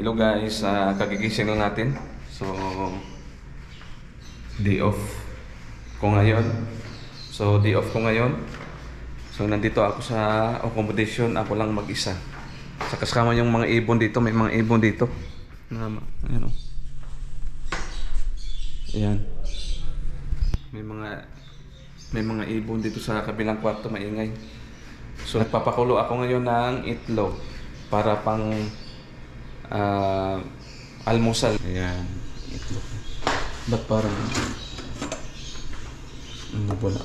Hello guys, kagigising lang natin. So, day off ko ngayon. So, nandito ako sa accommodation. Ako lang mag-isa. Sa kasama yung mga ibon dito. May mga ibon dito. Ayan o. Ayan. May mga ibon dito sa kabilang kwarto. Maingay. So, nagpapakulo ako ngayon ng itlog para pang almusal. Ayan, itlog. Ba't parang wala?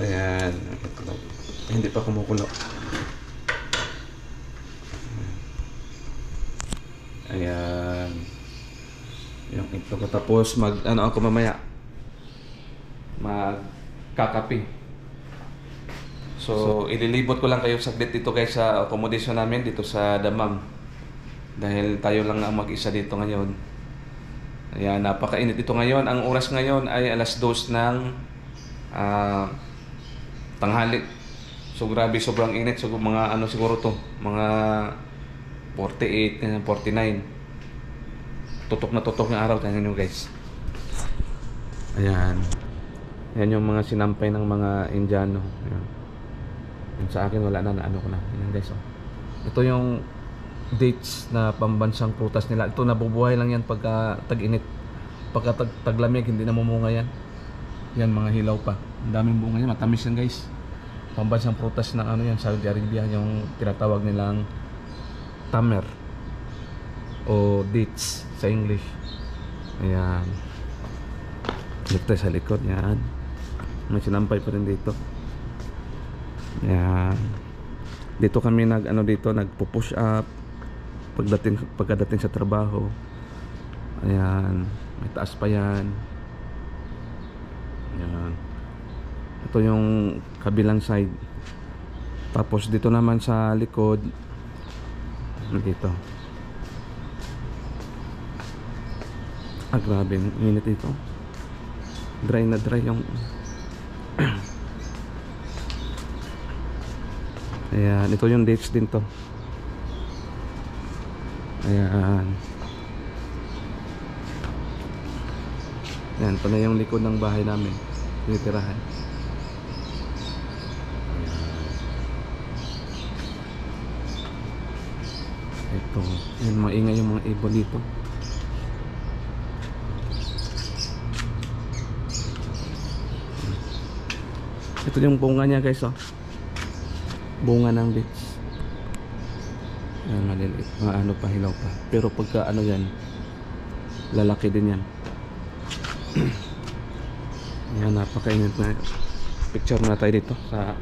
Ayan, itlog. Hindi pa kumukulo. Ayan. Yung itlog. Tapos ako mamaya magkakape. So, ililibot ko lang kayo saglit dito guys sa accommodation namin dito sa Damam. Dahil tayo lang ang mag-isa dito ngayon. Ayan, napakainit dito ngayon. Ang oras ngayon ay alas 2 ng tanghali. So, grabe, sobrang init. So, mga siguro to, mga 48, 49. Tutok na araw. Tingnan nyo guys. Ayan. Ayan yung mga sinampay ng mga Indiano. Ayan. Yung sa akin wala na, ko na. Ayan guys, oh. Ito yung dates na pambansang prutas nila. Ito nabubuhay lang yan pagka tag-init. Pagka taglamig, hindi namumunga yan. Yan, mga hilaw pa. Ang daming bunga yan, matamis yan guys. Pambansang prutas ng yan, Saudi Arabia, yung tinatawag nilang tamer o dates sa English. Ayan. Dito sa likod, yan. May sinampay pa rin dito. Ayan. Dito kami nagpo-push up pagdating sa trabaho. Ayan. May taas pa yan. Ayan. Ito yung kabilang side. Tapos dito naman sa likod, dito. Grabe, init dito. Dry na dry yung ayan, ito yung dates din to. Ayan. Ayan, ito na yung likod ng bahay namin. Tinitirahan. Ito. Ayan, maingay yung mga ibon dito. Ito yung bunga niya guys, oh. Bunga ng dates. Ayan, maliliit. Mga pa, hilaw pa. Pero pagka yan, lalaki din yan. Ayan, napakainit na. Picture na tayo dito sa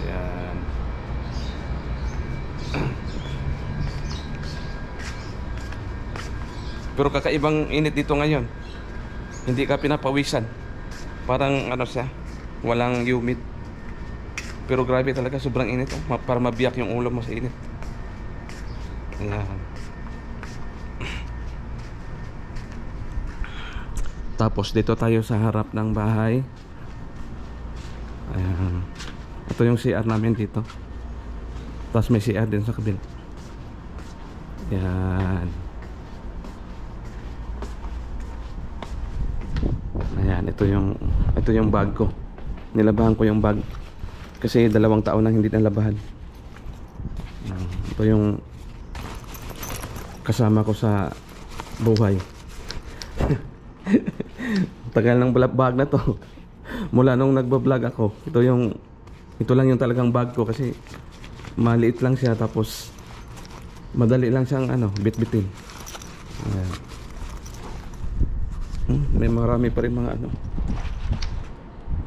ayan. Pero kakaibang init dito ngayon. Hindi ka pinapawisan. Parang siya, walang humid. Pero grabe talaga, sobrang init, oh. Para mabiyak yung ulo mo sa init. Ayan. Tapos dito tayo sa harap ng bahay. Ayan. Ito yung CR namin dito. Tapos may CR din sa kabila. Ayan. Ayan, ito yung bag ko. Nilabahan ko yung bag kasi 2 taon nang hindi nalabahan. Ito yung kasama ko sa buhay. Tagal ng bag na to. Mula nung nagba-vlog ako, ito lang yung talagang bag ko kasi maliit lang siya, tapos madali lang siyang bitbitin. Ayan. May marami pa rin mga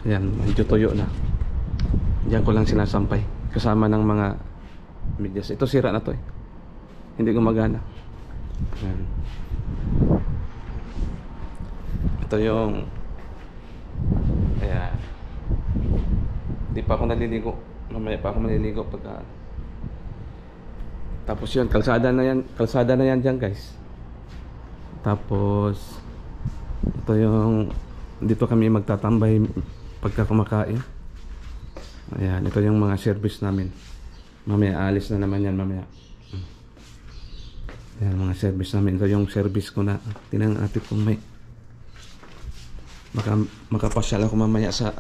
Ayan, medyo tuyo na. Diyan ko lang sinasampay kasama ng mga medyas. Ito sira na to eh. Hindi gumagana. Ayan. Ito yung ayan. Di pa ako naliligo. Mamaya pa ako maliligo pagka. Tapos yun, kalsada na yan dyan guys. Tapos ito yung dito kami magtatambay pagka kumakain. Ayan, ito yung mga service namin. Mamaya alis na naman yan mamaya. Ayan, mga service namin. Ito yung service ko na tinang ate kong may makapasyal ako mamaya sa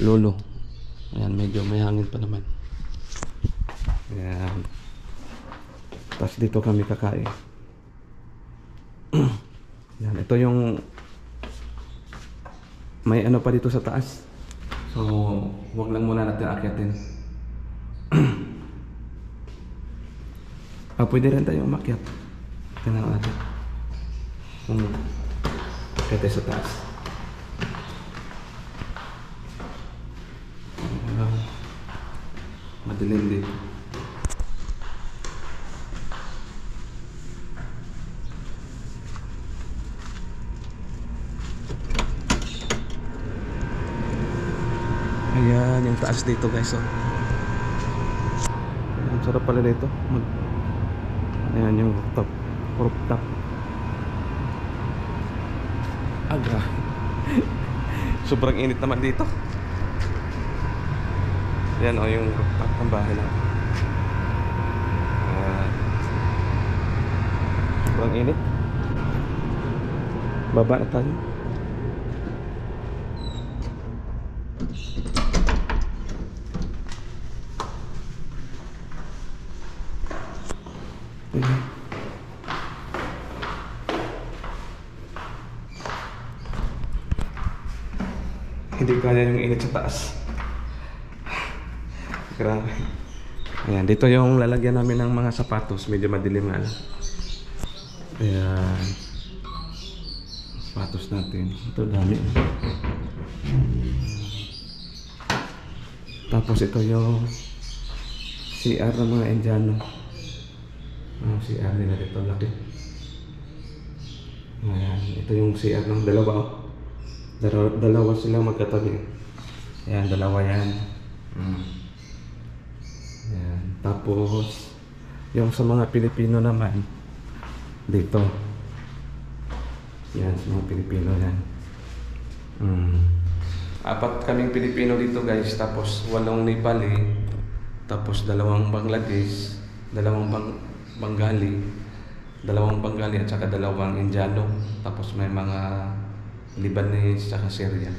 lolo. Ayan, medyo may hangin pa naman. Ayan. Tapos dito kami kakain. Ayan, ito yung may ano pa dito sa taas. So, wag lang muna natin akyatin. Pwede rin tayo umakyat. Tingnan natin. Kung akyat tayo sa taas. Madilim din. Ayan, yung taas dito guys. Oh. Ayan, sarap pala dito. Ayan yung rooftop. Rooftop. Aga. Sobrang init naman dito. Ayan o, yung rooftop ng bahay natin. Sobrang init. Baba na tayo. Hindi kaya yung init sa taas. Grabe. Ayan, dito yung lalagyan namin ng mga sapatos. Medyo madilim nga lang. Ayan. Sapatos natin. Ito dami. Tapos ito yung CR ng mga Indiano. CR nila dito. Laki. Ayan. Ito yung CR ng dalawa. Dalawa silang magkatabi. Ayan, dalawa yan. Ayan. Tapos yung sa mga Pilipino naman dito. Yan, sa mga Pilipino yan. 4 kaming Pilipino dito guys. Tapos 8 Nepali. Tapos 2 Bangladesh. 2 Bengali. 2 Bengali at saka 2 Indiano. Tapos may mga Lebanese at Syrian.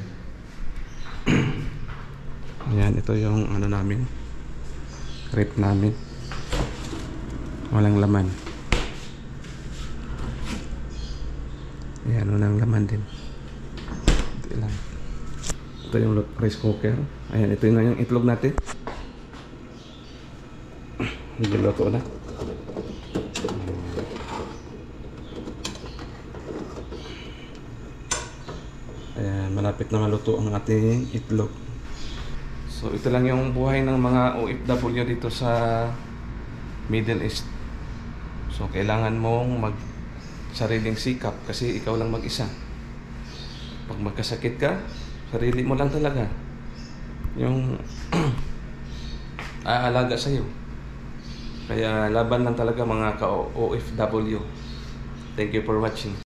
Ayan, ito yung ano namin. Crate namin. Walang laman. Ayan, walang laman din. Ito lang. Ito yung rice cooker. Ayan, ito yung itlog natin. Medyo luto na. Ayan, malapit na maluto ang ating itlog. So ito lang yung buhay ng mga OFW dito sa Middle East. So kailangan mong sariling sikap kasi ikaw lang mag-isa. Pag magkasakit ka, sarili mo lang talaga yung aalaga sa'yo. Kaya laban lang talaga mga ka-OFW. Thank you for watching.